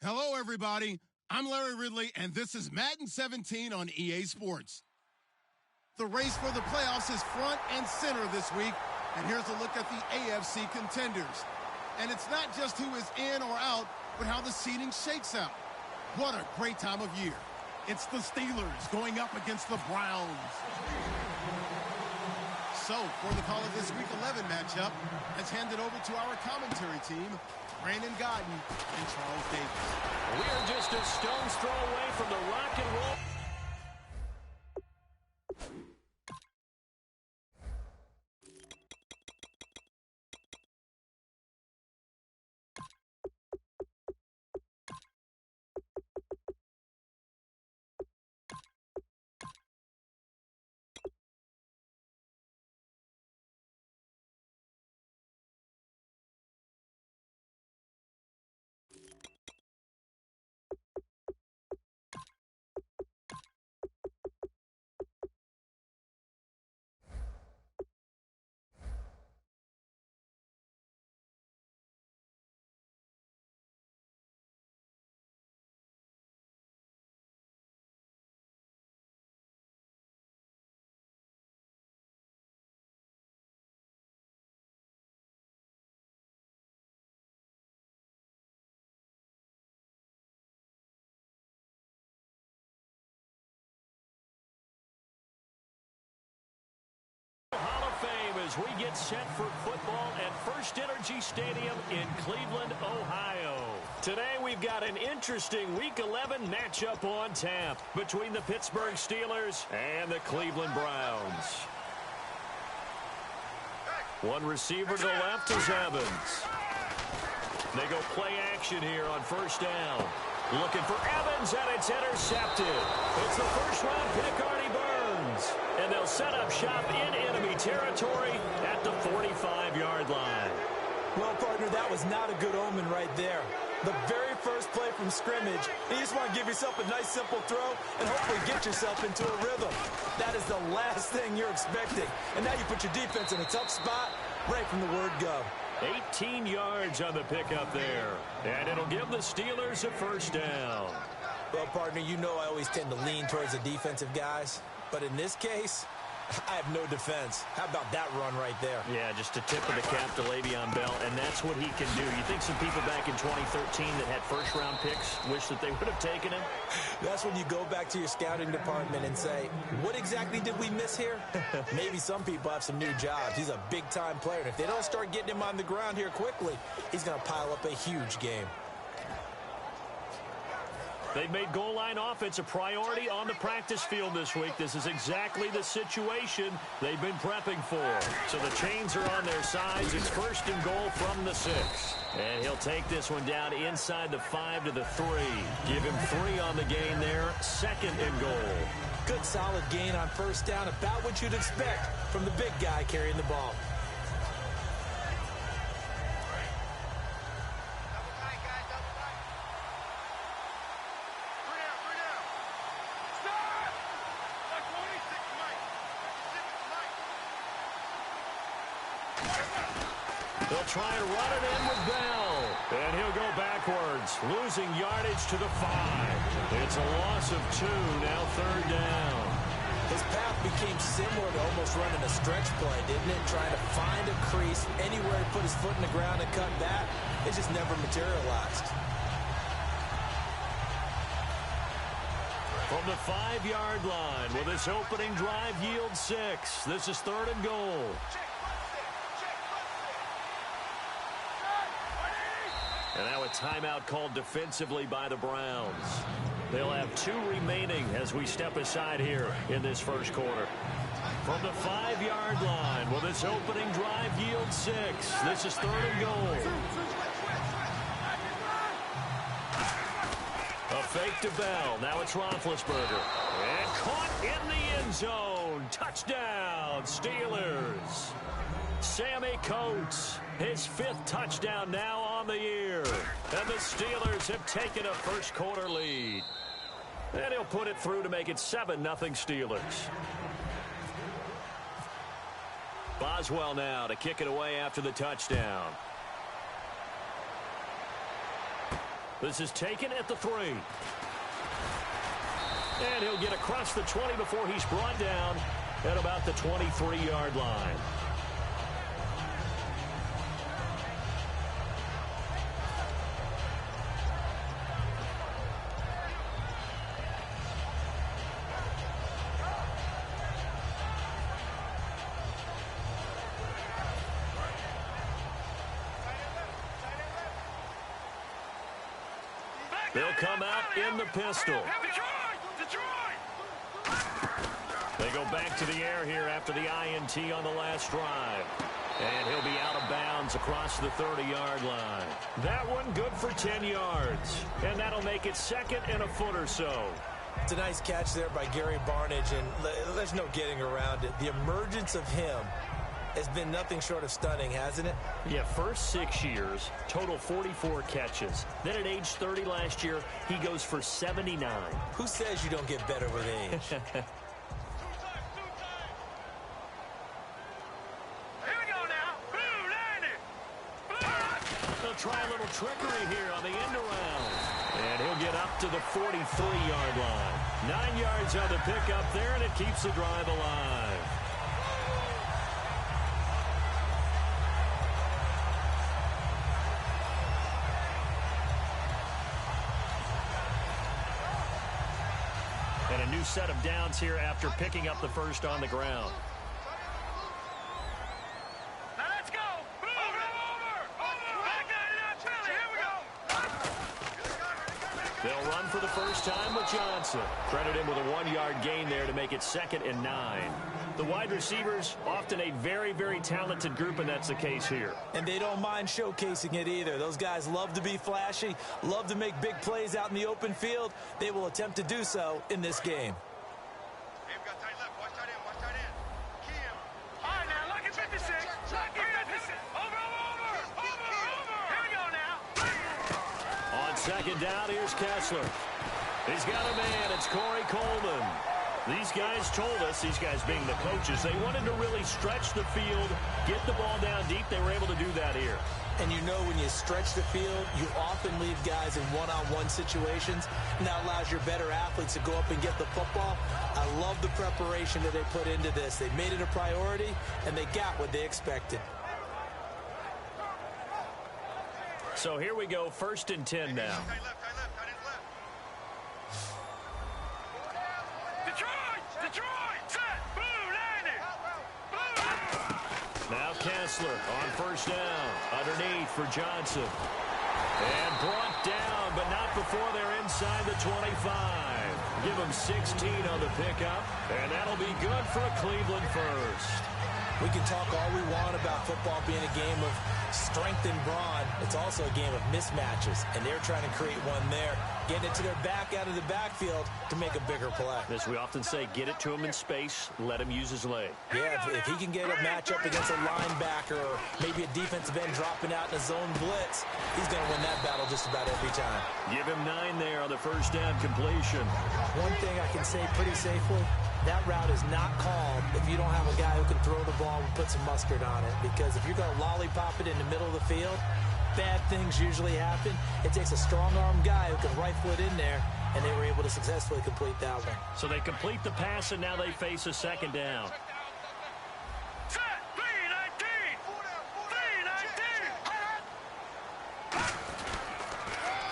Hello, everybody. I'm Larry Ridley, and this is Madden 17 on EA Sports. The race for the playoffs is front and center this week, and here's a look at the AFC contenders. And it's not just who is in or out, but how the seeding shakes out. What a great time of year. It's the Steelers going up against the Browns. So, for the call of this Week 11 matchup, let's hand it over to our commentary team, Brandon Godden and Charles Davis. We are just a stone's throw away from the rock and roll. Hall of Fame as we get set for football at First Energy Stadium in Cleveland, Ohio. Today we've got an interesting Week 11 matchup on tap between the Pittsburgh Steelers and the Cleveland Browns. One receiver to the left is Evans. They go play action here on first down. Looking for Evans, and it's intercepted. It's the first-round pick, Artie Burns. And they'll set up shop in enemy territory at the 45-yard line. Well, partner, that was not a good omen right there. The very first play from scrimmage, you just want to give yourself a nice, simple throw and hopefully get yourself into a rhythm. That is the last thing you're expecting. And now you put your defense in a tough spot right from the word go. 18 yards on the pickup there. And it'll give the Steelers a first down. Well, partner, you know I always tend to lean towards the defensive guys. But in this case, I have no defense. How about that run right there? Yeah, just a tip of the cap to Le'Veon Bell, and that's what he can do. You think some people back in 2013 that had first-round picks wish that they would have taken him? That's when you go back to your scouting department and say, what exactly did we miss here? Maybe some people have some new jobs. He's a big-time player, and if they don't start getting him on the ground here quickly, he's going to pile up a huge game. They've made goal line offense a priority on the practice field this week. This is exactly the situation they've been prepping for. So the chains are on their sides. It's first and goal from the 6. And he'll take this one down inside the 5 to the 3. Give him 3 on the gain there. Second and goal. Good solid gain on first down. About what you'd expect from the big guy carrying the ball. They'll try and run it in with Bell. And he'll go backwards, losing yardage to the 5. It's a loss of 2, now third down. His path became similar to almost running a stretch play, didn't it? Trying to find a crease anywhere he put his foot in the ground and cut back. It just never materialized. From the 5-yard line, will this opening drive yield 6? This is third and goal. And now a timeout called defensively by the Browns. They'll have 2 remaining as we step aside here in this first quarter. From the 5-yard line, will this opening drive yield 6? This is third and goal. A fake to Bell. Now it's Roethlisberger. And caught in the end zone. Touchdown, Steelers. Sammy Coates, his 5th touchdown now on the year. And the Steelers have taken a first quarter lead. And he'll put it through to make it 7-0 Steelers. Boswell now to kick it away after the touchdown. This is taken at the 3. And he'll get across the 20 before he's brought down at about the 23-yard line. They'll come out in the pistol. They go back to the air here after the INT on the last drive. And he'll be out of bounds across the 30-yard line. That one good for 10 yards. And that'll make it second and a foot or so. It's a nice catch there by Gary Barnage, and there's no getting around it. The emergence of him has been nothing short of stunning, hasn't it? Yeah, first 6 years, total 44 catches. Then at age 30 last year, he goes for 79. Who says you don't get better with age? They'll try a little trickery here on the end around. And he'll get up to the 43-yard line. 9 yards on the pickup there, and it keeps the drive alive. And a new set of downs here after picking up the first on the ground. Now let's go. They'll run for the first time with Johnson. Credit him with a 1-yard gain there to make it 2nd and 9. The wide receivers, often a very, very talented group, and that's the case here. And they don't mind showcasing it either. Those guys love to be flashy, love to make big plays out in the open field. They will attempt to do so in this game. Hey, we got tight left. Watch tight end. Watch tight end. Kim. All right, now, look at 56. Look at 56. Over. Here we go now. On second down, here's Kessler. He's got a man. It's Corey Coleman. These guys told us, these guys being the coaches, they wanted to really stretch the field, get the ball down deep. They were able to do that here. And you know when you stretch the field, you often leave guys in one-on-one situations, and that allows your better athletes to go up and get the football. I love the preparation that they put into this. They made it a priority, and they got what they expected. So here we go, 1st and 10 now. Tight left. Tight end left. Detroit. Set. Blue, landing. Now Kessler on 1st down. Underneath for Johnson. And brought down, but not before they're inside the 25. Give them 16 on the pickup, and that'll be good for a Cleveland first. We can talk all we want about football being a game of strength and brawn. It's also a game of mismatches, and they're trying to create one there, getting it to their back out of the backfield to make a bigger play. As we often say, get it to him in space, let him use his leg. Yeah, if he can get a matchup against a linebacker or maybe a defensive end dropping out in a zone blitz, he's going to win that battle just about every time. Give him 9 there on the 1st down completion. One thing I can say pretty safely, that route is not called if you don't have a guy who can throw the ball and put some mustard on it. Because if you're going to lollipop it in the middle of the field, bad things usually happen. It takes a strong-arm guy who can rifle it in there, and they were able to successfully complete that one. So they complete the pass, and now they face a 2nd down. Set. 3-19.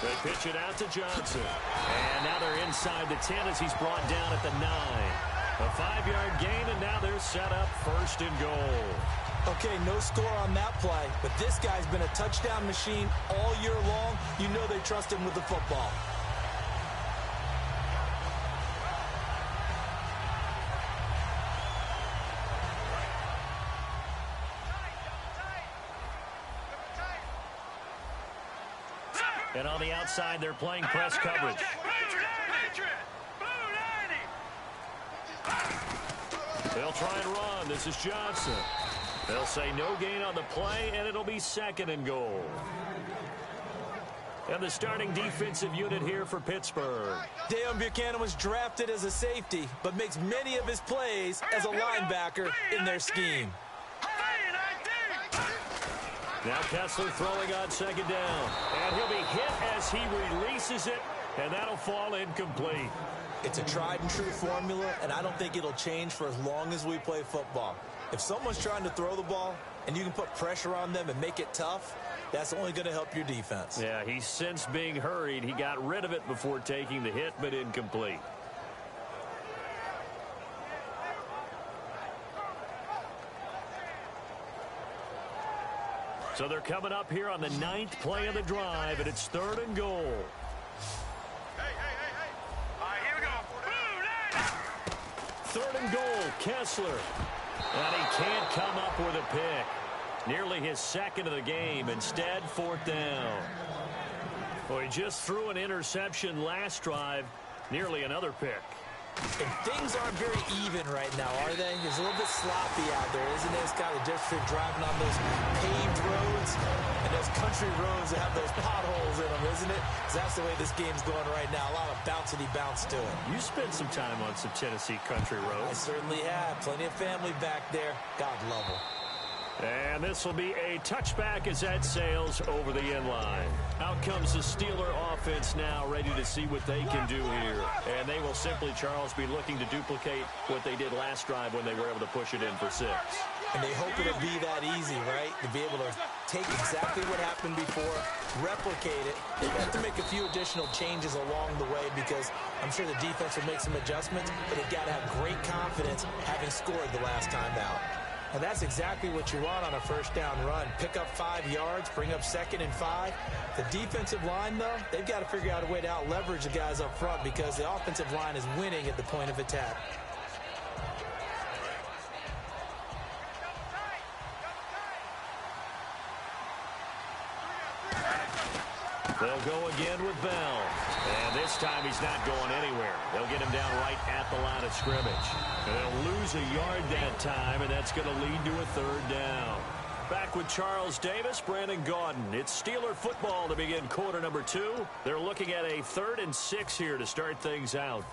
They pitch it out to Johnson. And now they're inside the 10 as he's brought down at the 9. A 5-yard gain, and now they're set up 1st and goal. Okay, no score on that play, but this guy's been a touchdown machine all year long. You know they trust him with the football. And on the outside, they're playing press coverage. They'll try and run. This is Johnson. They'll say no gain on the play, and it'll be 2nd and goal. And the starting defensive unit here for Pittsburgh. Deion Buchanan was drafted as a safety, but makes many of his plays as a linebacker in their scheme. Now Kessler throwing on second down. And he'll be hit as he releases it, and that'll fall incomplete. It's a tried-and-true formula, and I don't think it'll change for as long as we play football. If someone's trying to throw the ball and you can put pressure on them and make it tough, that's only going to help your defense. Yeah, he's since being hurried. He got rid of it before taking the hit, but incomplete. So they're coming up here on the 9th play of the drive, and it's 3rd and goal. Hey. All right, here we go. 3rd and goal, Kessler. And he can't come up with a pick. Nearly his second of the game. Instead, 4th down. Well, he just threw an interception last drive. Nearly another pick. And things aren't very even right now, are they? It's a little bit sloppy out there, isn't it? It's kind of different driving on those paved roads and those country roads that have those potholes in them, isn't it? 'Cause that's the way this game's going right now. A lot of bouncy bounce to it. You spent some time on some Tennessee country I roads. certainly have. Plenty of family back there. God love them. And this will be a touchback as that sails over the end line. Out comes the Steeler offense now, ready to see what they can do here. And they will simply, Charles, be looking to duplicate what they did last drive when they were able to push it in for 6. And they hope it'll be that easy, right? To be able to take exactly what happened before, replicate it. They have to make a few additional changes along the way because I'm sure the defense will make some adjustments, but they've got to have great confidence having scored the last time out. And that's exactly what you want on a first down run. Pick up 5 yards, bring up 2nd and 5. The defensive line, though, they've got to figure out a way to out-leverage the guys up front because the offensive line is winning at the point of attack. They'll go again with Bell. And this time he's not going anywhere. They'll get him down right at the line of scrimmage. And they'll lose a yard that time, and that's going to lead to a 3rd down. Back with Charles Davis, Brandon Gaudin. It's Steeler football to begin quarter number 2. They're looking at a 3rd and 6 here to start things out.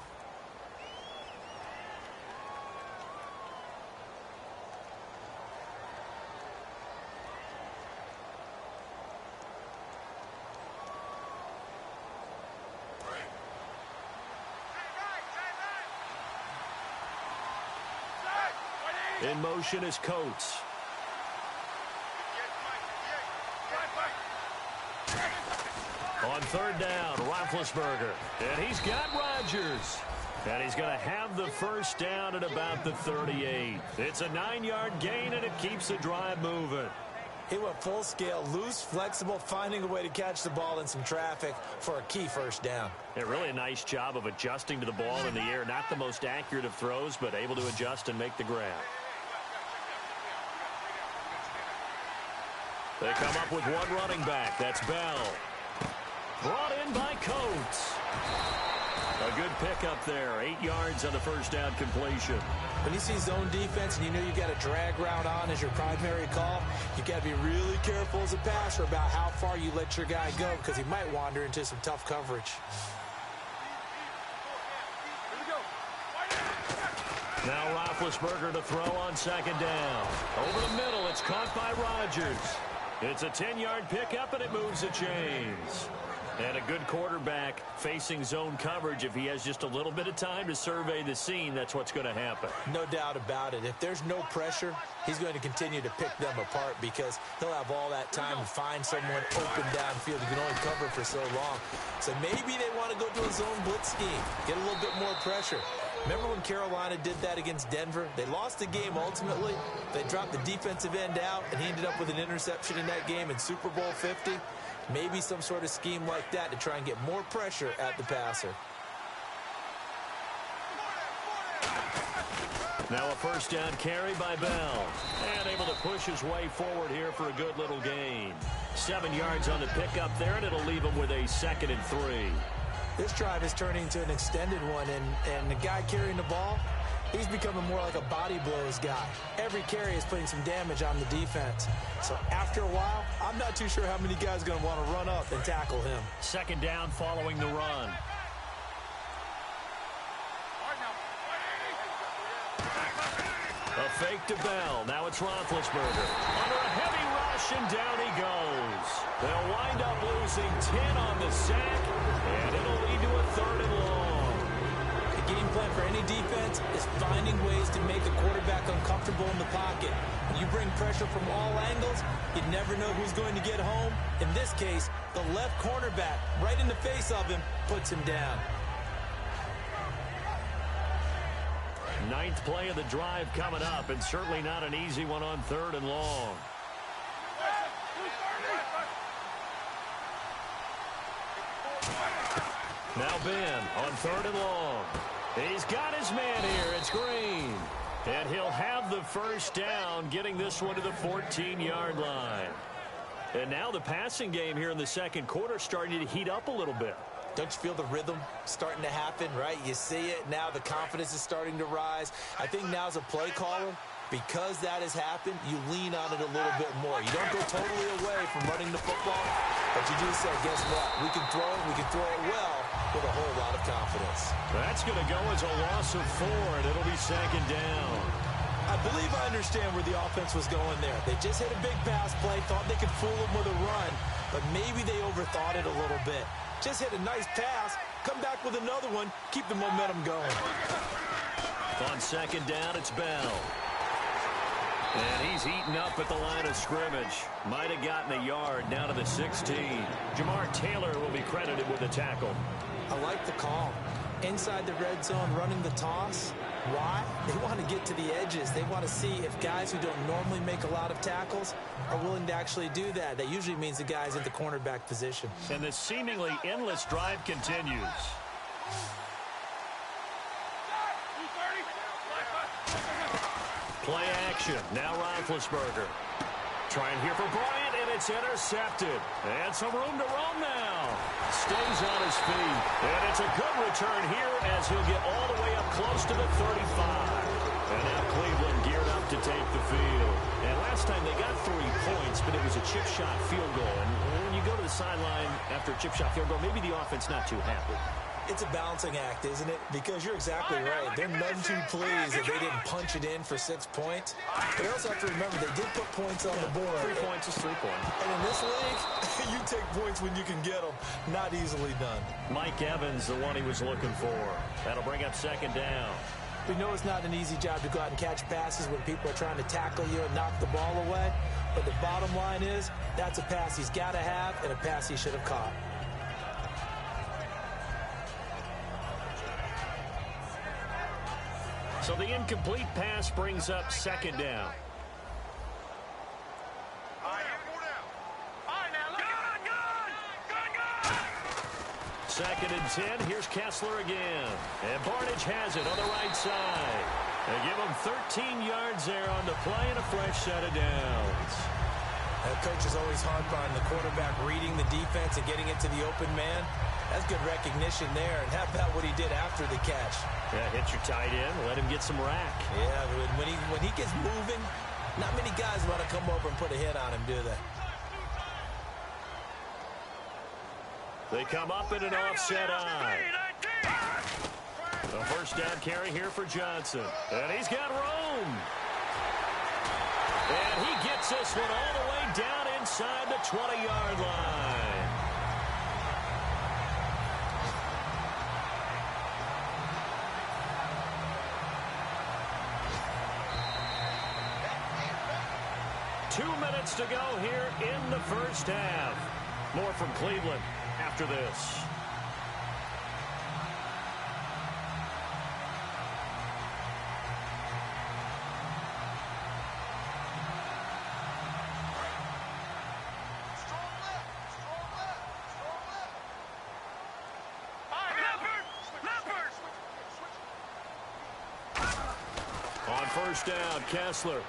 In motion is Coates. On 3rd down, Roethlisberger. And he's got Rodgers. And he's going to have the first down at about the 38. It's a 9-yard gain, and it keeps the drive moving. He went full scale, loose, flexible, finding a way to catch the ball in some traffic for a key first down. Yeah, really a nice job of adjusting to the ball in the air. Not the most accurate of throws, but able to adjust and make the grab. They come up with one running back. That's Bell. Brought in by Coates. A good pickup there. 8 yards on the first down completion. When you see zone defense and you know you've got a drag route on as your primary call, you got to be really careful as a passer about how far you let your guy go because he might wander into some tough coverage. Now Roethlisberger to throw on 2nd down. Over the middle, it's caught by Rodgers. It's a 10-yard pickup, and it moves the chains. And a good quarterback facing zone coverage. If he has just a little bit of time to survey the scene, that's what's going to happen. No doubt about it. If there's no pressure, he's going to continue to pick them apart because he'll have all that time to find someone open downfield. He can only cover for so long. So maybe they want to go to a zone blitz scheme, get a little bit more pressure. Remember when Carolina did that against Denver? They lost the game ultimately. They dropped the defensive end out, and he ended up with an interception in that game in Super Bowl 50. Maybe some sort of scheme like that to try and get more pressure at the passer. Now a first down carry by Bell. And able to push his way forward here for a good little gain. 7 yards on the pickup there, and it'll leave him with a 2nd and 3. This drive is turning into an extended one, and the guy carrying the ball, he's becoming more like a body blows guy. Every carry is putting some damage on the defense. So after a while, I'm not too sure how many guys are going to want to run up and tackle him. 2nd down following the run. A fake to Bell. Now it's Roethlisberger. Under a heavy rush, and down he goes. They'll wind up losing 10 on the sack, and it'll lead to a 3rd and long. The game plan for any defense is finding ways to make the quarterback uncomfortable in the pocket. When you bring pressure from all angles, you never know who's going to get home. In this case, the left cornerback, right in the face of him, puts him down. 9th play of the drive coming up, and certainly not an easy one on 3rd and long. Now Ben on 3rd and long. He's got his man here. It's Green. And he'll have the first down, getting this one to the 14-yard line. And now the passing game here in the 2nd quarter starting to heat up a little bit. Don't you feel the rhythm starting to happen, right? You see it. Now the confidence is starting to rise. I think now as a play caller, because that has happened, you lean on it a little bit more. You don't go totally away from running the football, but you do say, guess what? We can throw it. We can throw it well with a whole lot of confidence. That's going to go as a loss of 4, and it'll be 2nd down. I believe I understand where the offense was going there. They just hit a big pass play, thought they could fool them with a run, but maybe they overthought it a little bit. Just hit a nice pass, come back with another one, keep the momentum going. On 2nd down, it's Bell. And he's eaten up at the line of scrimmage. Might have gotten a yard down to the 16. Jamar Taylor will be credited with a tackle. I like the call. Inside the red zone, running the toss. Why? They want to get to the edges. They want to see if guys who don't normally make a lot of tackles are willing to actually do that. That usually means the guy's in the cornerback position. And the seemingly endless drive continues. Play action. Now Roethlisberger. Trying here for Bryant, and it's intercepted. And some room to roam now. Stays on his feet. And it's a good return here as he'll get all the way up close to the 35. And now Cleveland geared up to take the field. And last time they got 3 points, but it was a chip shot field goal. And when you go to the sideline after a chip shot field goal, maybe the offense not too happy. It's a balancing act, isn't it? Because you're exactly right. They're none too pleased that they didn't punch it in for 6 points. But you also have to remember they did put points on the board. 3 points is 3 points. And in this league, you take points when you can get them. Not easily done. Mike Evans, the one he was looking for. That'll bring up 2nd down. We know it's not an easy job to go out and catch passes when people are trying to tackle you and knock the ball away. But the bottom line is, that's a pass he's got to have and a pass he should have caught. So the incomplete pass brings up 2nd down. Second and 10. Here's Kessler again. And Barnage has it on the right side. They give him 13 yards there on the play and a fresh set of downs. That coach is always harp on the quarterback reading the defense and getting it to the open man. That's good recognition there. And how about what he did after the catch? Yeah, hit your tight end. Let him get some rack. Yeah, when he gets moving, not many guys want to come over and put a hit on him, do they? They come up in an offset eye. The first down carry here for Johnson. And he's got room. And he gets this one all the way down inside the 20-yard line. Two minutes to go here in the first half. More from Cleveland after this. On first down, Kessler.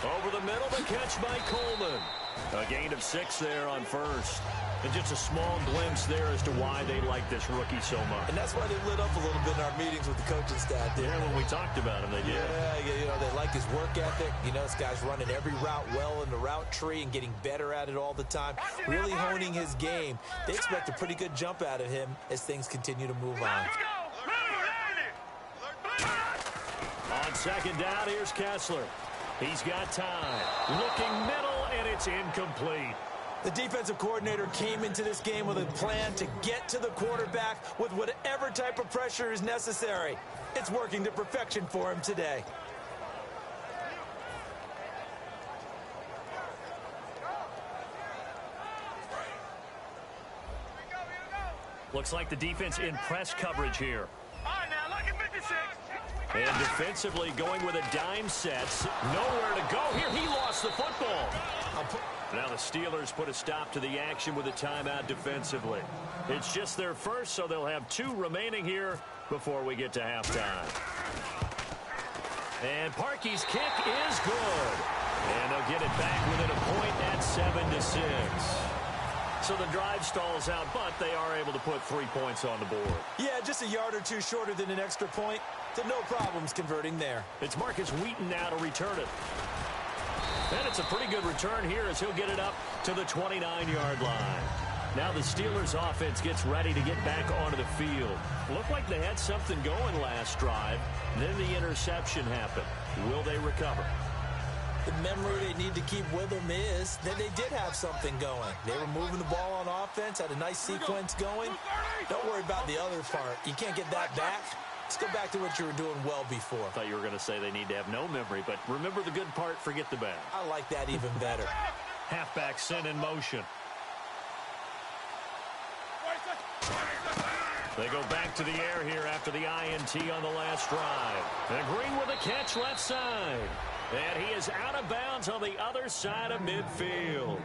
Over the middle, the catch by Coleman. A gain of 6 there on first. And just a small glimpse there as to why they like this rookie so much. And that's why they lit up a little bit in our meetings with the coaching staff there. Yeah, when we talked about him, they did. Yeah, they like his work ethic. You know, this guy's running every route well in the route tree and getting better at it all the time. Really honing his game. They expect a pretty good jump out of him as things continue to move on. On second down, here's Kessler. He's got time. Looking middle, and it's incomplete. The defensive coordinator came into this game with a plan to get to the quarterback with whatever type of pressure is necessary. It's working to perfection for him today. Looks like the defense in press coverage here. All right, now, look at 56. And defensively going with a dime sets. Nowhere to go here. He lost the football. Now the Steelers put a stop to the action with a timeout defensively. It's just their first, so they'll have 2 remaining here before we get to halftime. And Parkey's kick is good. And they'll get it back within a point at 7-6. So the drive stalls out, but they are able to put 3 points on the board. Yeah, just a yard or 2 shorter than an extra point. So no problems converting there. It's Marcus Wheaton now to return it. And it's a pretty good return here as he'll get it up to the 29-yard line. Now the Steelers offense gets ready to get back onto the field. Looked like they had something going last drive. Then the interception happened. Will they recover? The memory they need to keep with them is that they did have something going. They were moving the ball on offense, had a nice sequence going. Don't worry about the other part. You can't get that back. Let's go back to what you were doing well before. I thought you were going to say they need to have no memory, but remember the good part, forget the bad. I like that even better. Halfback sent in motion. They go back to the air here after the INT on the last drive. And Green with a catch left side. And he is out of bounds on the other side of midfield.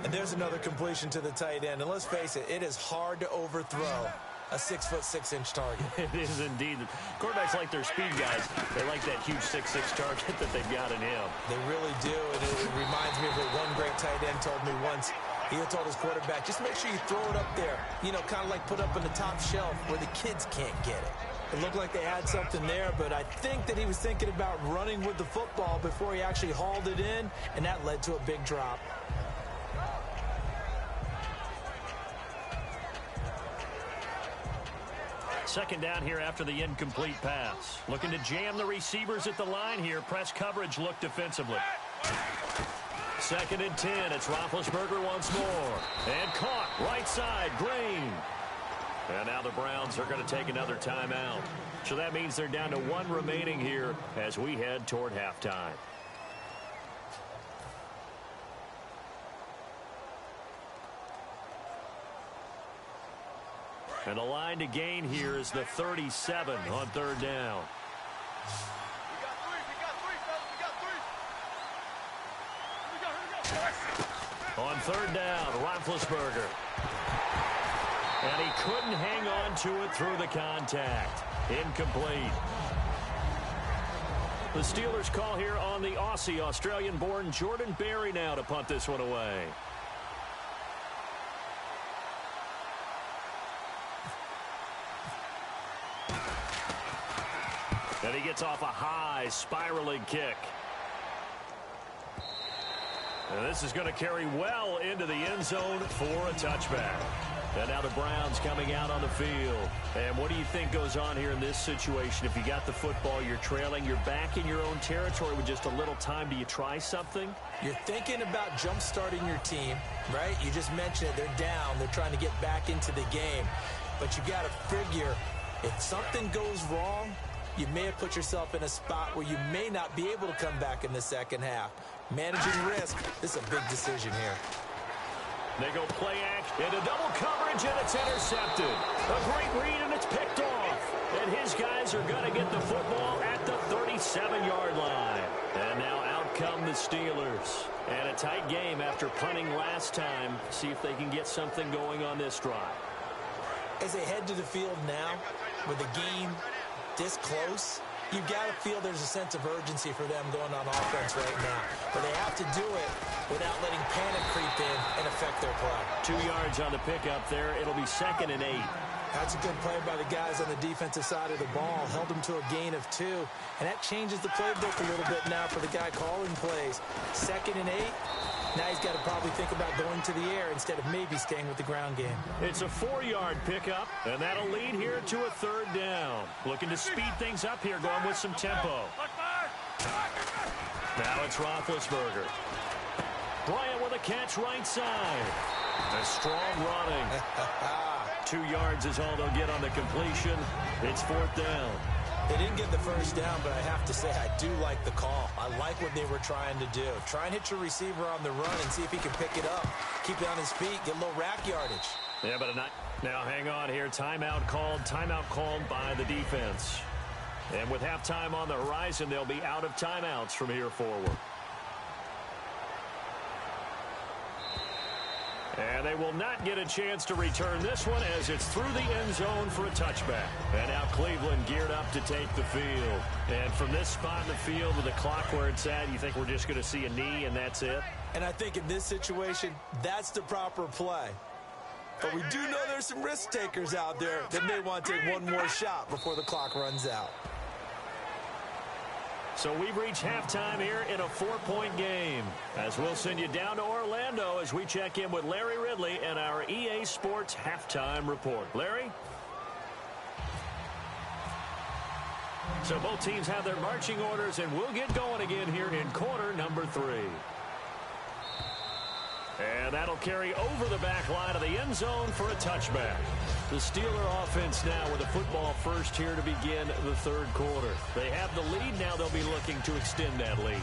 And there's another completion to the tight end. And let's face it, it is hard to overthrow a 6'6" target. It is indeed. Quarterbacks like their speed guys. They like that huge 6'6" target that they've got in him. They really do. And it reminds me of what one great tight end told me once. He had told his quarterback, just make sure you throw it up there. You know, kind of like put up on the top shelf where the kids can't get it. It looked like they had something there, but I think that he was thinking about running with the football before he actually hauled it in, and that led to a big drop. Second down here after the incomplete pass. Looking to jam the receivers at the line here. Press coverage look defensively. 2nd and 10. It's Roethlisberger once more. And caught right side. Green. And now the Browns are going to take another timeout. So that means they're down to 1 remaining here as we head toward halftime. And the line to gain here is the 37 on 3rd down. On 3rd down, Roethlisberger. And he couldn't hang on to it through the contact. Incomplete. The Steelers call here on the Aussie, Australian-born Jordan Berry now to punt this one away. And he gets off a high spiraling kick. And this is going to carry well into the end zone for a touchback. And now the Browns coming out on the field. And what do you think goes on here in this situation? If you got the football, you're trailing, you're back in your own territory with just a little time. Do you try something? You're thinking about jump-starting your team, right? You just mentioned it. They're down. They're trying to get back into the game. But you got to figure if something goes wrong, you may have put yourself in a spot where you may not be able to come back in the second half. Managing risk, this is a big decision here. They go play action into double coverage, and it's intercepted. A great read, and it's picked off. And his guys are going to get the football at the 37-yard line. And now out come the Steelers. And a tight game after punting last time. See if they can get something going on this drive. As they head to the field now, with the game this close, you got to feel there's a sense of urgency for them going on offense right now. But they have to do it without letting panic creep in and affect their play. 2 yards on the pickup there. It'll be 2nd and 8. That's a good play by the guys on the defensive side of the ball. Held them to a gain of 2. And that changes the playbook a little bit now for the guy calling plays. 2nd and 8. Now he's got to probably think about going to the air instead of maybe staying with the ground game. It's a 4-yard pickup, and that'll lead here to a 3rd down. Looking to speed things up here, going with some tempo. Now it's Roethlisberger. Bryant with a catch right side. A strong running. 2 yards is all they'll get on the completion. It's 4th down. They didn't get the first down, but I have to say I do like the call. I like what they were trying to do. Try and hit your receiver on the run and see if he can pick it up. Keep it on his feet, get a little rack yardage. Yeah, but now hang on here. Timeout called by the defense. And with halftime on the horizon, they'll be out of timeouts from here forward. And they will not get a chance to return this one as it's through the end zone for a touchback. And now Cleveland geared up to take the field. And from this spot in the field with the clock where it's at, you think we're just going to see a knee and that's it? And I think in this situation, that's the proper play. But we do know there's some risk takers out there that may want to take one more shot before the clock runs out. So we've reached halftime here in a 4-point game. As we'll send you down to Orlando as we check in with Larry Ridley and our EA Sports halftime report. Larry? So both teams have their marching orders, and we'll get going again here in quarter number 3. And that'll carry over the back line of the end zone for a touchback. The Steeler offense now with a football first here to begin the 3rd quarter. They have the lead. Now they'll be looking to extend that lead.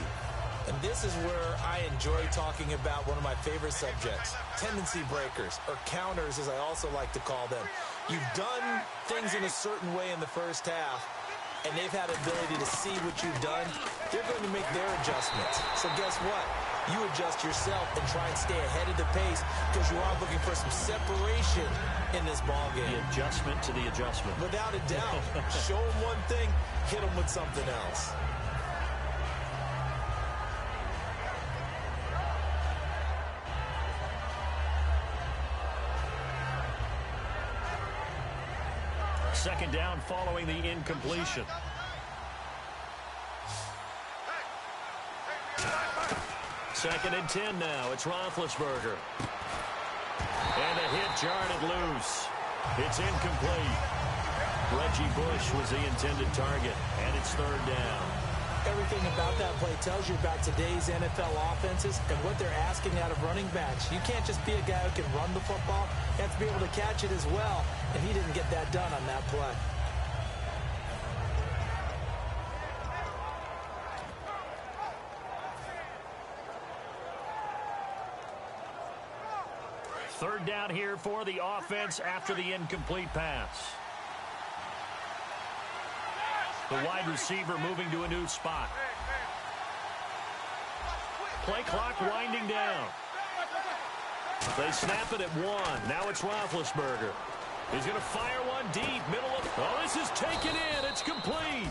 And this is where I enjoy talking about one of my favorite subjects, tendency breakers, or counters as I also like to call them. You've done things in a certain way in the first half, and they've had ability to see what you've done. They're going to make their adjustments. So guess what? You adjust yourself and try and stay ahead of the pace because you are looking for some separation in this ball game. The adjustment to the adjustment. Without a doubt. Show them one thing, hit them with something else. Second down following the incompletion. Second and 10 now. It's Roethlisberger. And a hit jarred it loose. It's incomplete. Reggie Bush was the intended target, and it's 3rd down. Everything about that play tells you about today's NFL offenses and what they're asking out of running backs. You can't just be a guy who can run the football. You have to be able to catch it as well, and he didn't get that done on that play. Third down here for the offense after the incomplete pass. The wide receiver moving to a new spot. Play clock winding down. They snap it at 1. Now it's Roethlisberger. He's going to fire one deep, middle of... Oh, this is taken in. It's complete.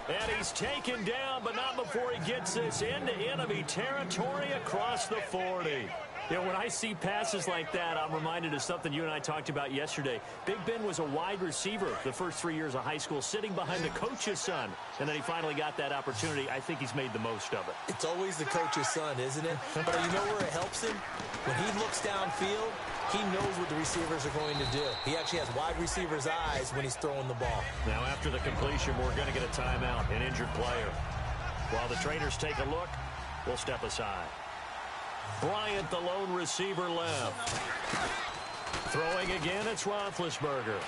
And he's taken down, but not before he gets this into enemy territory across the 40. You know, when I see passes like that, I'm reminded of something you and I talked about yesterday. Big Ben was a wide receiver the first 3 years of high school, sitting behind the coach's son. And then he finally got that opportunity. I think he's made the most of it. It's always the coach's son, isn't it? But you know where it helps him? When he looks downfield, he knows what the receivers are going to do. He actually has wide receivers' eyes when he's throwing the ball. Now, after the completion, we're going to get a timeout, an injured player. While the trainers take a look, we'll step aside. Bryant, the lone receiver, left. Throwing again, it's Roethlisberger.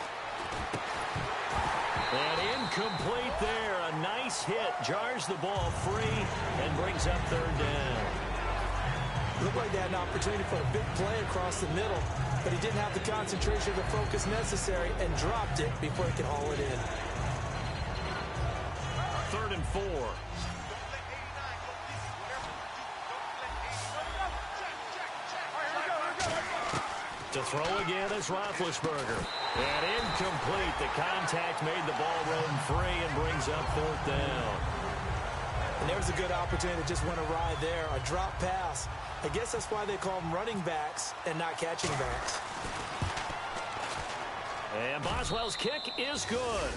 And incomplete there. A nice hit. Jars the ball free and brings up 3rd down. Looked like they had an opportunity for a big play across the middle, but he didn't have the concentration or the focus necessary and dropped it before he could haul it in. 3rd and 4. To throw again is Roethlisberger. And incomplete. The contact made the ball roam free and brings up 4th down. And there was a good opportunity that just went awry there. A drop pass. I guess that's why they call them running backs and not catching backs. And Boswell's kick is good.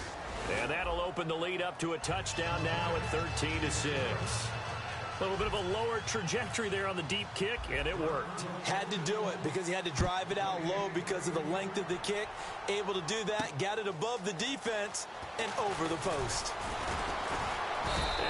And that'll open the lead up to a touchdown now at 13-6. A little bit of a lower trajectory there on the deep kick, and it worked. Had to do it because he had to drive it out low because of the length of the kick. Able to do that, got it above the defense and over the post.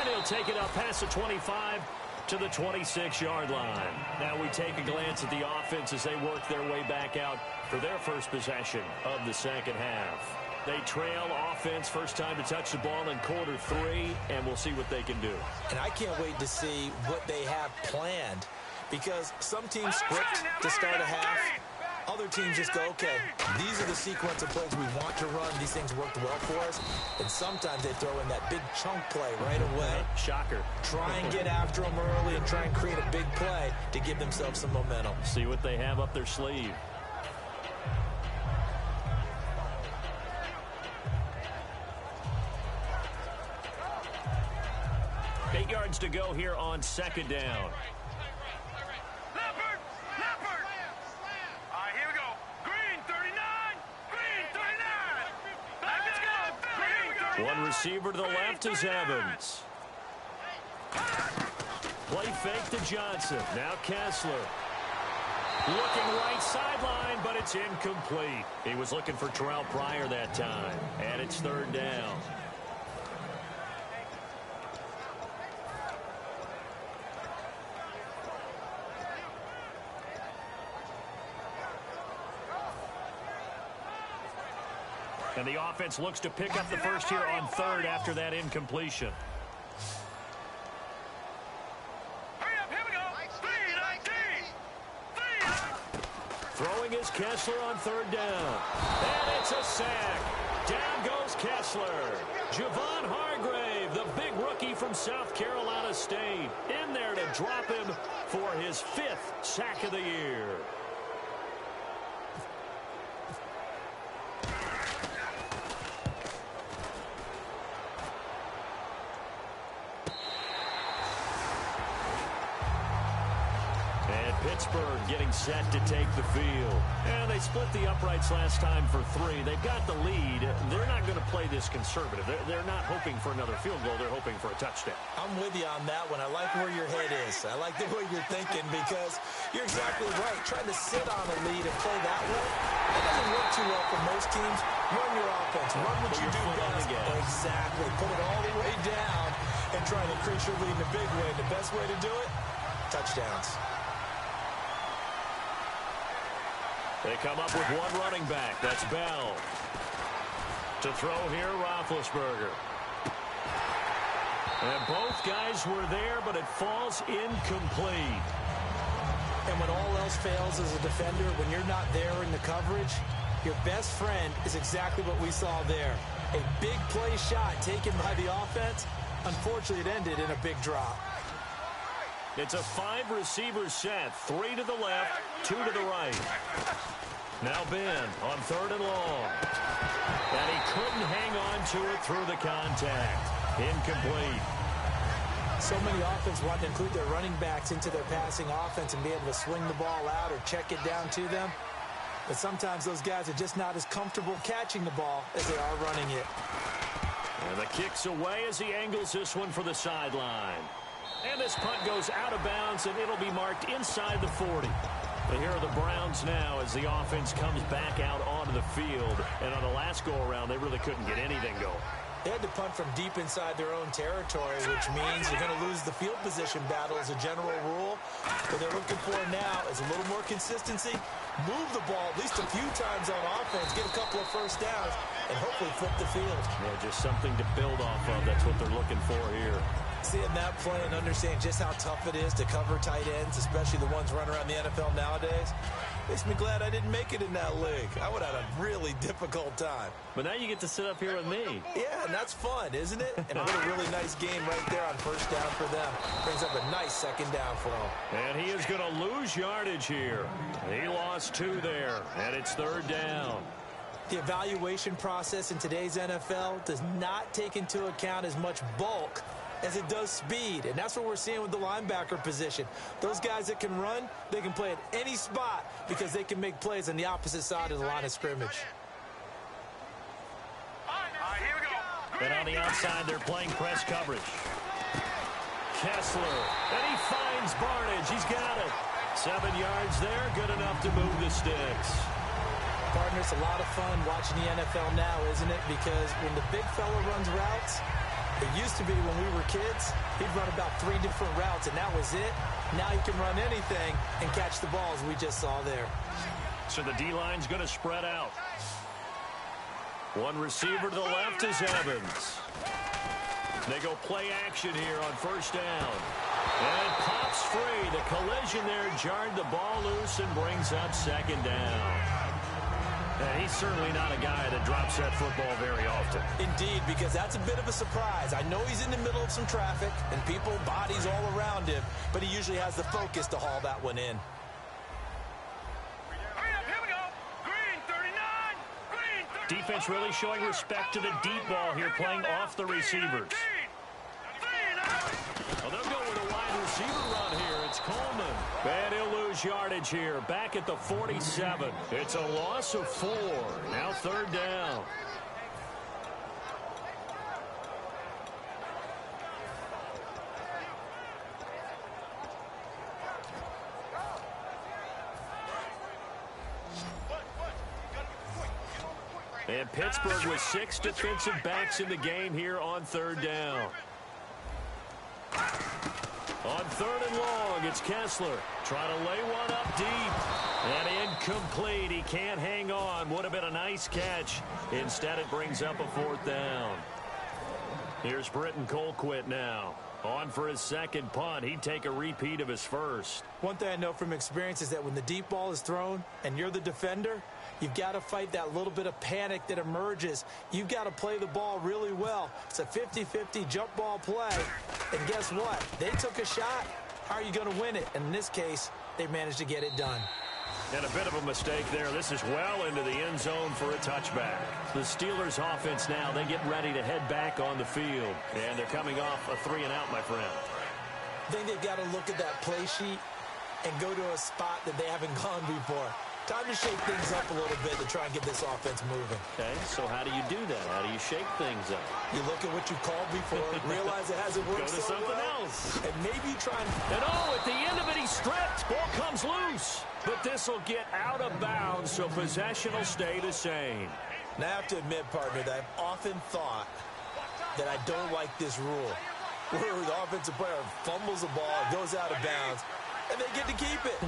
And he'll take it up past the 25 to the 26-yard line. Now we take a glance at the offense as they work their way back out for their first possession of the second half. They trail offense, first time to touch the ball in quarter 3, and we'll see what they can do. And I can't wait to see what they have planned, because some teams script to start a half. Other teams just go, okay, these are the sequence of plays we want to run. These things worked well for us. And sometimes they throw in that big chunk play right away. Shocker. Try and get after them early and try and create a big play to give themselves some momentum. See what they have up their sleeve. Eight yards to go here on second down. One receiver to the left is Evans. Play fake to Johnson. Now Kessler. Looking right sideline, but it's incomplete. He was looking for Terrell Pryor that time. And it's third down. And the offense looks to pick up the first here on third after that incompletion. Hurry up, here we go. 3-19. Throwing is Kessler on third down. And it's a sack. Down goes Kessler. Javon Hargrave, the big rookie from South Carolina State, in there to drop him for his 5th sack of the year. Pittsburgh getting set to take the field. And they split the uprights last time for 3. They've got the lead. They're not going to play this conservative. They're not hoping for another field goal. They're hoping for a touchdown. I'm with you on that one. I like where your head is. I like the way you're thinking, because you're exactly right. Trying to sit on a lead and play that way, that doesn't work too well for most teams. Run your offense. Run what you do best. Exactly. Put it all the way down and try to increase your lead in a big way. The best way to do it, touchdowns. They come up with one running back. That's Bell. To throw here, Roethlisberger. And both guys were there, but it falls incomplete. And when all else fails as a defender, when you're not there in the coverage, your best friend is exactly what we saw there. A big play shot taken by the offense. Unfortunately, it ended in a big drop. It's a 5-receiver set. 3 to the left, 2 to the right. Now Ben on third and long. And he couldn't hang on to it through the contact. Incomplete. So many offenses want to include their running backs into their passing offense and be able to swing the ball out or check it down to them. But sometimes those guys are just not as comfortable catching the ball as they are running it. And the kick's away as he angles this one for the sideline. And this punt goes out of bounds, and it'll be marked inside the 40. But here are the Browns now as the offense comes back out onto the field. And on the last go-around, they really couldn't get anything going. They had to punt from deep inside their own territory, which means you're going to lose the field position battle as a general rule. What they're looking for now is a little more consistency, move the ball at least a few times on offense, get a couple of first downs, and hopefully flip the field. Yeah, just something to build off of. That's what they're looking for here. Seeing that play and understand just how tough it is to cover tight ends, especially the ones running around the NFL nowadays, makes me glad I didn't make it in that league. I would have had a really difficult time. But now you get to sit up here with me. Yeah, and that's fun, isn't it? And what a really nice game right there on first down for them. Brings up a nice second down for them. And he is going to lose yardage here. He lost 2 there, and it's third down. The evaluation process in today's NFL does not take into account as much bulk as it does speed, and that's what we're seeing with the linebacker position. Those guys that can run, they can play at any spot because they can make plays on the opposite side of the line of scrimmage. Here we go. And on the outside, they're playing press coverage. Kessler, and he finds Barnage. He's got it. 7 yards there, good enough to move the sticks. Partner, it's a lot of fun watching the NFL now, isn't it? Because when the big fella runs routes, It used to be when we were kids, he'd run about 3 different routes, and that was it. Now he can run anything and catch the ball, as we just saw there. So the D-line's going to spread out. One receiver to the left is Evans. They go play action here on first down. And it pops free. The collision there jarred the ball loose and brings up second down. And he's certainly not a guy that drops that football very often. Indeed, because that's a bit of a surprise. I know he's in the middle of some traffic and people, bodies all around him, but he usually has the focus to haul that one in. Defense really showing respect to the deep ball here, playing off the receivers. Well, they'll go with a wide receiver run here. It's Coleman. And he'll lose yardage here. Back at the 47. It's a loss of 4. Now third down. And Pittsburgh with 6 defensive backs in the game here on third down. On third and long, it's Kessler trying to lay one up deep. And incomplete. He can't hang on. Would have been a nice catch. Instead, it brings up a fourth down. Here's Britton Colquitt now. On for his second punt. He'd take a repeat of his first. One thing I know from experience is that when the deep ball is thrown and you're the defender, you've got to fight that little bit of panic that emerges. You've got to play the ball really well. It's a 50-50 jump ball play. And guess what? They took a shot. How are you going to win it? And in this case, they managed to get it done. And a bit of a mistake there. This is well into the end zone for a touchback. The Steelers offense now, they get ready to head back on the field. And they're coming off a 3-and-out, my friend. I think they've got to look at that play sheet and go to a spot that they haven't gone before. Time to shake things up a little bit to try and get this offense moving. Okay, so how do you do that? How do you shake things up? You look at what you called before, realize it hasn't worked Go to so something well, else. and maybe try and... And at the end of it, he's stripped. Ball comes loose. But this will get out of bounds, so possession will stay the same. Now, I have to admit, partner, that I've often thought that I don't like this rule, where the offensive player fumbles the ball, goes out of bounds, and they get to keep it.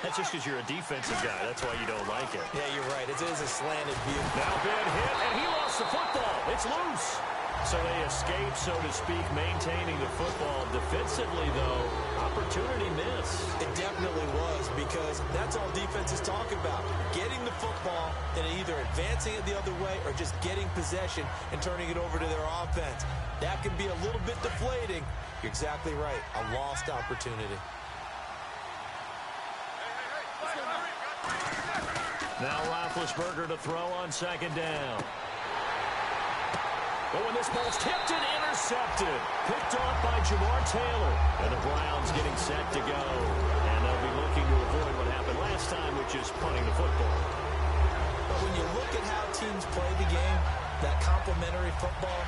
That's just because you're a defensive guy. That's why you don't like it. Yeah, you're right. It is a slanted view. Now bad hit, and he lost the football. It's loose. So they escape, so to speak, maintaining the football. Defensively, though, opportunity miss. It definitely was, because that's all defense is talking about. Getting the football and either advancing it the other way or just getting possession and turning it over to their offense. That can be a little bit deflating. You're exactly right. A lost opportunity. Now Roethlisberger to throw on second down. But when this ball's tipped and intercepted, picked off by Jamar Taylor. And the Browns getting set to go. And they'll be looking to avoid what happened last time, which is punting the football. But when you look at how teams play the game, that complementary football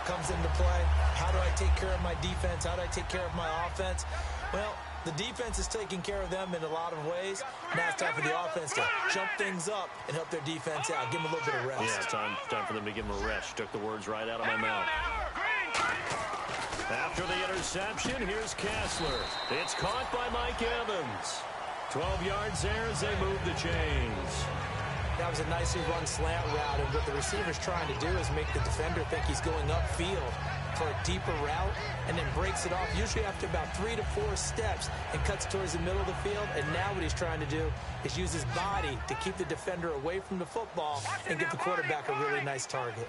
comes into play. How do I take care of my defense? How do I take care of my offense? Well, the defense is taking care of them in a lot of ways. Now it's time for the offense to jump things up and help their defense out. Give them a little bit of rest. Yeah, time for them to give them a rest. Took the words right out of my mouth. After the interception, here's Kessler. It's caught by Mike Evans. 12 yards there as they move the chains. That was a nicely run slant route, and what the receiver's trying to do is make the defender think he's going upfield for a deeper route, and then breaks it off, usually after about 3 to 4 steps, and cuts towards the middle of the field. And now what he's trying to do is use his body to keep the defender away from the football and give the quarterback a really nice target.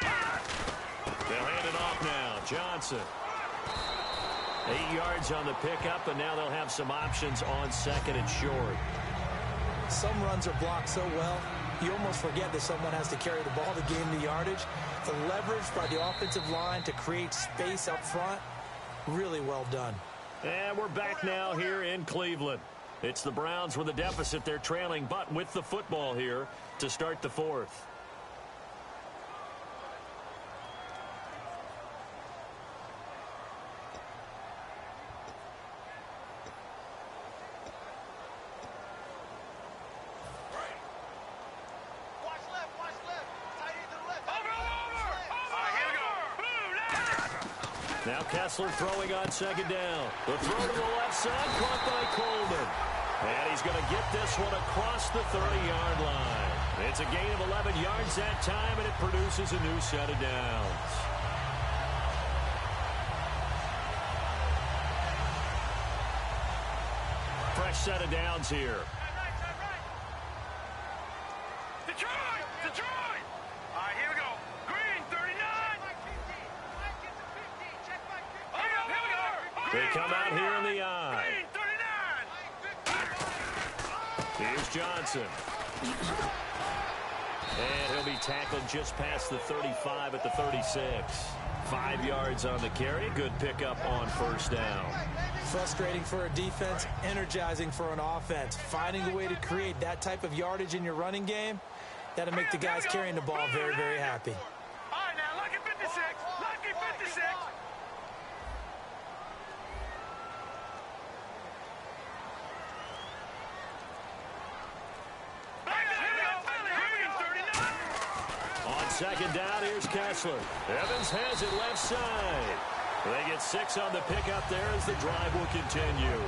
They'll hand it off now. Johnson. 8 yards on the pickup, and now they'll have some options on second and short. Some runs are blocked so well, you almost forget that someone has to carry the ball to gain the yardage. The leverage by the offensive line to create space up front, really well done. And we're back now here in Cleveland. It's the Browns with a deficit. They're trailing, but with the football here to start the fourth. Watch left, tight end to the left. Over! Now Kessler throwing on second down. The throw to the left side, caught by Coleman. And he's going to get this one across the 30-yard line. It's a gain of 11 yards that time, and it produces a new set of downs. Fresh set of downs here. Detroit! Detroit! All right, here we go. Green, 39. Here we go. They come out here in the eye. Green, 39. Here's Johnson. And he'll be tackled just past the 35 at the 36. 5 yards on the carry. Good pickup on first down. Frustrating for a defense, energizing for an offense. Finding a way to create that type of yardage in your running game, that'll make the guys carrying the ball very, very happy. All right, now, lucky 56. Lucky 56. On second down, here's Kessler. Evans has it left side. They get 6 on the pickup there as the drive will continue.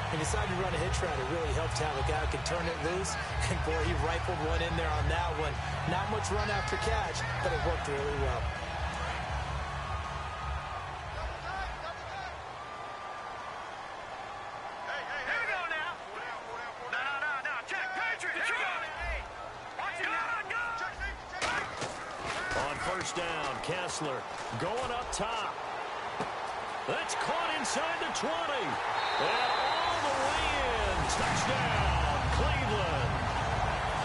He decided to run a hitch route. It really helped to have a guy who can turn it loose. And, boy, he rifled one in there on that one. Not much run after catch, but it worked really well. Down, Kessler going up top. That's caught inside the 20. And all the way in. Touchdown, Cleveland.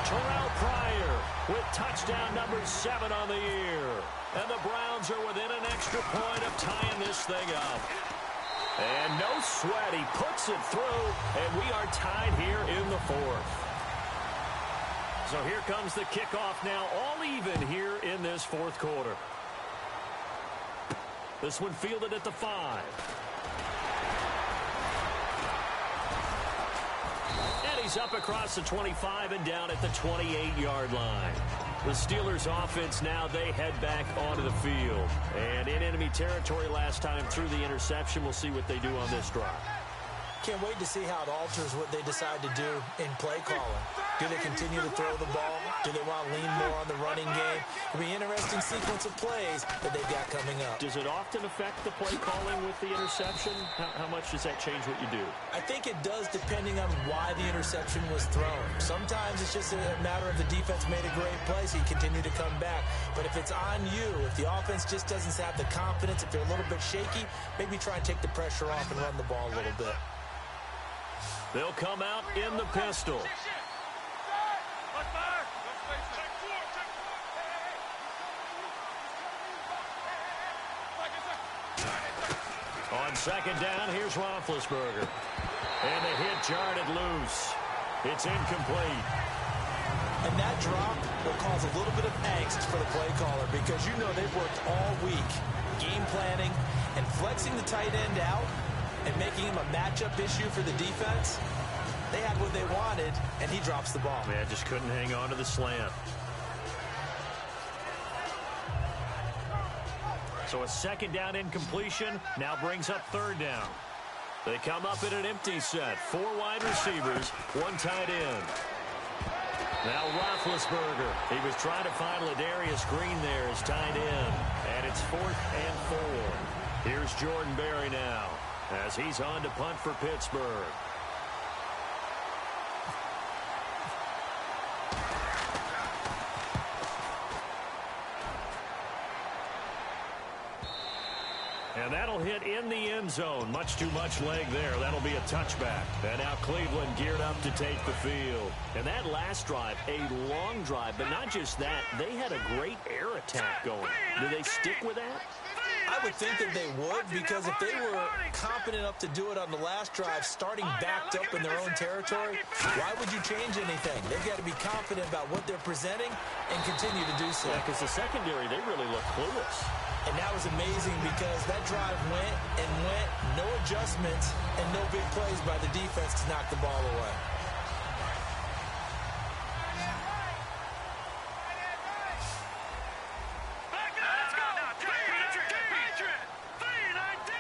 Terrell Pryor with touchdown number 7 on the year. And the Browns are within an extra point of tying this thing up. And no sweat, he puts it through, and we are tied here in the 4th. So here comes the kickoff now, all even here in this 4th quarter. This one fielded at the 5. And he's up across the 25 and down at the 28-yard line. The Steelers offense now, they head back onto the field. And in enemy territory last time through the interception. We'll see what they do on this drive. Can't wait to see how it alters what they decide to do in play calling. Do they continue to throw the ball? Do they want to lean more on the running game? It'll be an interesting sequence of plays that they've got coming up. Does it often affect the play calling with the interception? How much does that change what you do? I think it does depending on why the interception was thrown. Sometimes it's just a matter of the defense made a great play, so you continue to come back. But if it's on you, if the offense just doesn't have the confidence, if they're a little bit shaky, maybe try and take the pressure off and run the ball a little bit. They'll come out in the pistol. On second down, here's Roethlisberger. And the hit jarred it loose. It's incomplete. And that drop will cause a little bit of angst for the play caller because you know they've worked all week game planning and flexing the tight end out and making him a matchup issue for the defense. They had what they wanted, and he drops the ball. Yeah, just couldn't hang on to the slant. So a second down incompletion now brings up third down. They come up in an empty set. 4 wide receivers, 1 tight end. Now Roethlisberger. He was trying to find Ladarius Green there as tight end. And it's 4th and 4. Here's Jordan Berry now as he's on to punt for Pittsburgh. And that'll hit in the end zone. Much too much leg there. That'll be a touchback. And now Cleveland geared up to take the field. And that last drive, a long drive, but not just that. They had a great air attack going. Do they stick with that? I would think that they would, because if they were confident enough to do it on the last drive, starting backed up in their own territory, why would you change anything? They've got to be confident about what they're presenting and continue to do so. Yeah, because the secondary, they really look clueless. And that was amazing because that drive went and went, no adjustments, and no big plays by the defense to knock the ball away.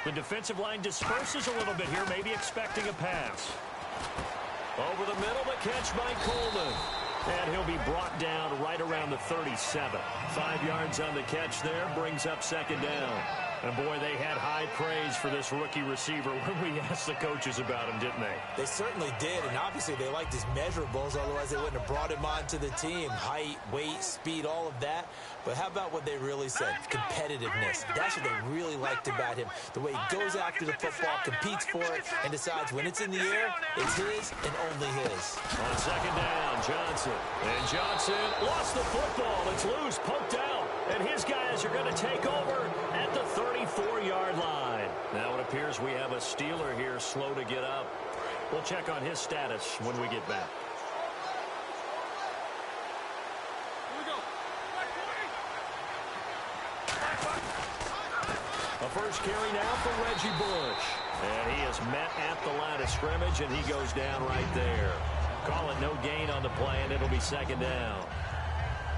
The defensive line disperses a little bit here, maybe expecting a pass. Over the middle, the catch by Coleman. And he'll be brought down right around the 37. 5 yards on the catch there, brings up second down. And, boy, they had high praise for this rookie receiver when we asked the coaches about him, didn't they? They certainly did, and obviously they liked his measurables, otherwise they wouldn't have brought him onto the team. Height, weight, speed, all of that. But how about what they really said? Competitiveness. That's what they really liked about him. The way he goes after the football, competes for it, and decides when it's in the air, it's his and only his. On second down, Johnson. And Johnson lost the football. It's loose, poked out. And his guys are going to take over at the 34-yard line. Now it appears we have a Steeler here slow to get up. We'll check on his status when we get back. A first carry now for Reggie Bush. And he is met at the line of scrimmage, and he goes down right there. Call it no gain on the play, and it'll be second down.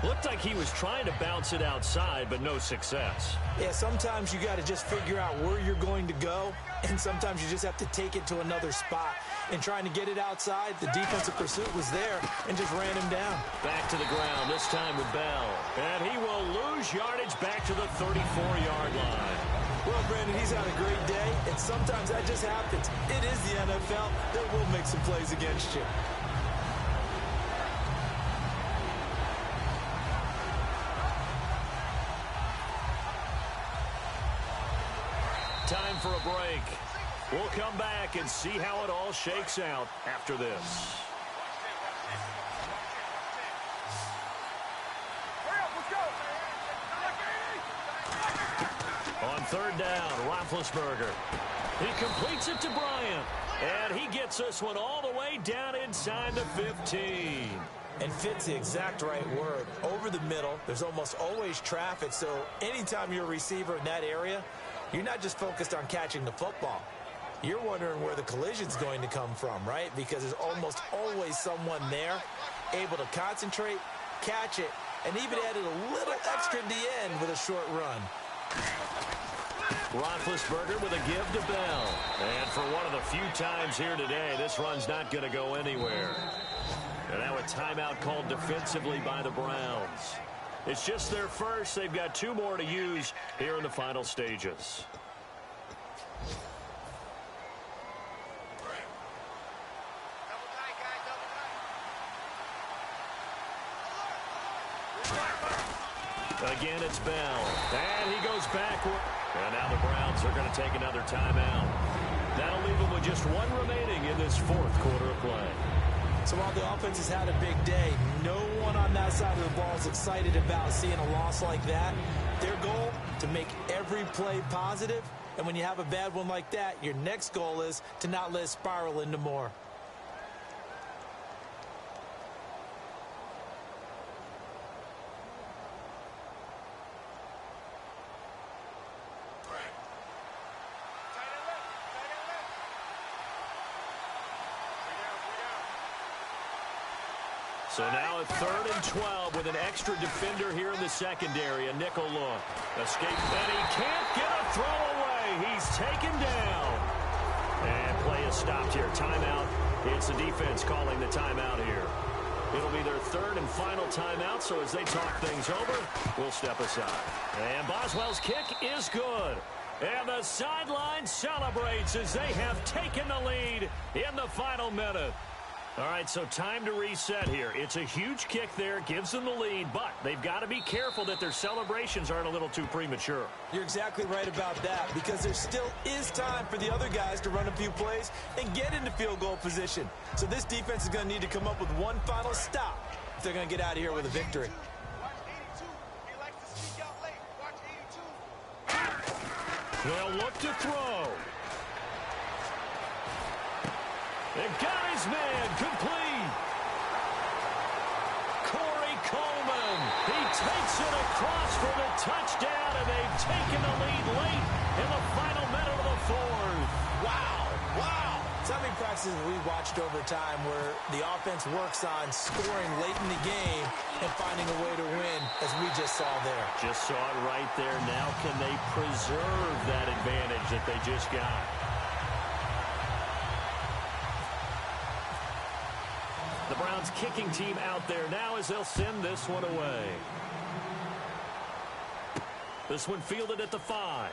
Looked like he was trying to bounce it outside, but no success. Yeah, sometimes you got to just figure out where you're going to go, and sometimes you just have to take it to another spot. And trying to get it outside, the defensive pursuit was there and just ran him down. Back to the ground, this time with Bell. And he will lose yardage back to the 34-yard line. Well, Brandon, he's had a great day, and sometimes that just happens. It is the NFL. They will make some plays against you. Time for a break. We'll come back and see how it all shakes out after this. On third down, Roethlisberger. He completes it to Bryant. And he gets this one all the way down inside the 15. And fit's the exact right word. Over the middle, there's almost always traffic, so anytime you're a receiver in that area, you're not just focused on catching the football. You're wondering where the collision's going to come from, right? Because there's almost always someone there able to concentrate, catch it, and even added a little extra at the end with a short run. Roethlisberger with a give to Bell. And for one of the few times here today, this run's not going to go anywhere. And now a timeout called defensively by the Browns. It's just their first. They've got 2 more to use here in the final stages. Again, it's Bell. And he goes backward. And now the Browns are going to take another timeout. That'll leave them with just 1 remaining in this 4th quarter of play. So while the offense has had a big day, no one on that side of the ball is excited about seeing a loss like that. Their goal, to make every play positive. And when you have a bad one like that, your next goal is to not let it spiral into more. So now a 3rd and 12 with an extra defender here in the secondary. A nickel look. Escape. And he can't get a throw away. He's taken down. And play is stopped here. Timeout. It's the defense calling the timeout here. It'll be their 3rd and final timeout, so as they talk things over, we'll step aside. And Boswell's kick is good. And the sideline celebrates as they have taken the lead in the final minute. All right, so time to reset here. It's a huge kick there, gives them the lead, but they've got to be careful that their celebrations aren't a little too premature. You're exactly right about that, because there still is time for the other guys to run a few plays and get into field goal position. So this defense is going to need to come up with one final stop if they're going to get out of here with a victory. They'll look to throw. They've got his man complete. Corey Coleman. He takes it across for the touchdown, and they've taken the lead late in the final minute of the 4th. Wow. So how many practices we watched over time where the offense works on scoring late in the game and finding a way to win, as we just saw there? Just saw it right there. Now can they preserve that advantage that they just got? The Browns kicking team out there now as they'll send this one away. This one fielded at the 5.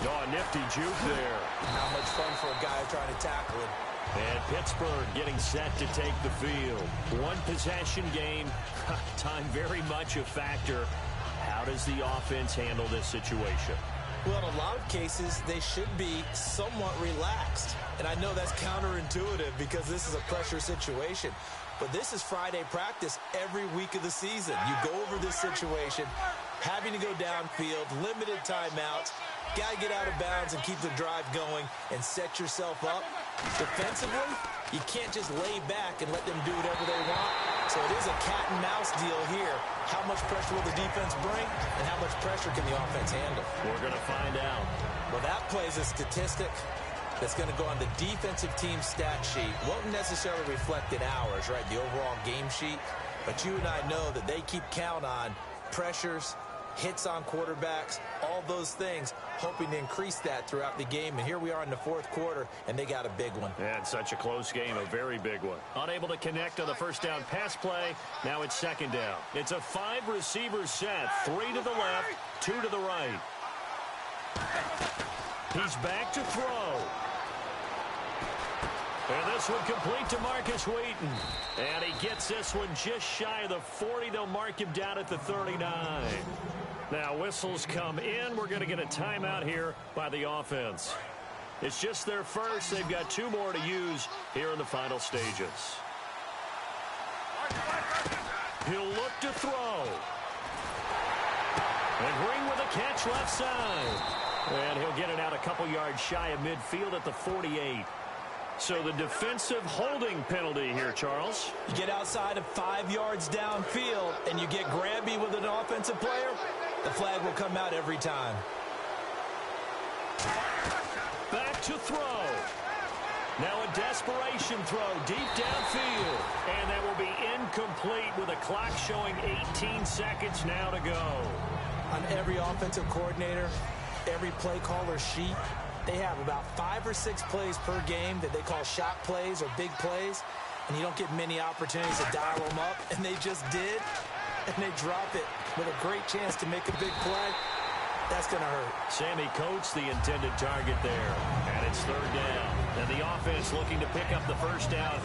Oh, a nifty juke there. Not much fun for a guy trying to tackle him. And Pittsburgh getting set to take the field. One possession game. Time very much a factor. How does the offense handle this situation? Well, in a lot of cases, they should be somewhat relaxed. And I know that's counterintuitive because this is a pressure situation. But this is Friday practice every week of the season. You go over this situation, having to go downfield, limited timeouts, got to get out of bounds and keep the drive going and set yourself up. Defensively, you can't just lay back and let them do whatever they want. So it is a cat and mouse deal here. How much pressure will the defense bring and how much pressure can the offense handle? We're going to find out. Well, that plays a statistic that's going to go on the defensive team stat sheet. Won't necessarily reflect in ours, right, the overall game sheet. But you and I know that they keep count on pressures, hits on quarterbacks, all those things, hoping to increase that throughout the game. And here we are in the fourth quarter, and they got a big one. Yeah, it's such a close game, a very big one. Unable to connect on the first down pass play. Now it's second down. It's a 5-receiver set, 3 to the left, 2 to the right. He's back to throw. And this one complete to Marcus Wheaton. And he gets this one just shy of the 40. They'll mark him down at the 39. Now whistles come in. We're going to get a timeout here by the offense. It's just their first. They've got 2 more to use here in the final stages. He'll look to throw. And Ring with a catch left side. And he'll get it out a couple yards shy of midfield at the 48. So the defensive holding penalty here, Charles. You get outside of 5 yards downfield and you get grabby with an offensive player, the flag will come out every time. Back to throw. Now a desperation throw deep downfield. And that will be incomplete with a clock showing 18 seconds now to go. On every offensive coordinator, every play caller sheet, they have about 5 or 6 plays per game that they call shot plays or big plays, and you don't get many opportunities to dial them up, and they just did, and they drop it with a great chance to make a big play. That's going to hurt. Sammy Coates, the intended target there, and it's third down. And the offense looking to pick up the first down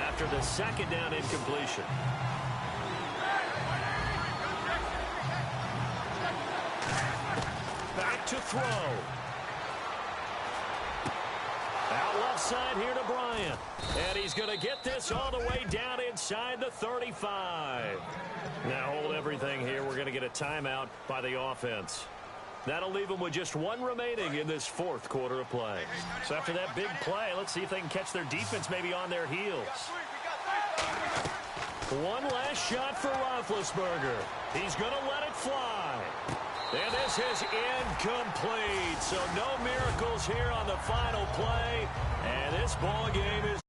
after the second down incompletion. Back to throw. Out left side here to Bryant. And he's going to get this all the way down inside the 35. Now hold everything here. We're going to get a timeout by the offense. That'll leave them with just 1 remaining in this fourth quarter of play. So after that big play, let's see if they can catch their defense maybe on their heels. One last shot for Roethlisberger. He's going to let it fly. And this is incomplete. So no miracles here on the final play. And this ball game is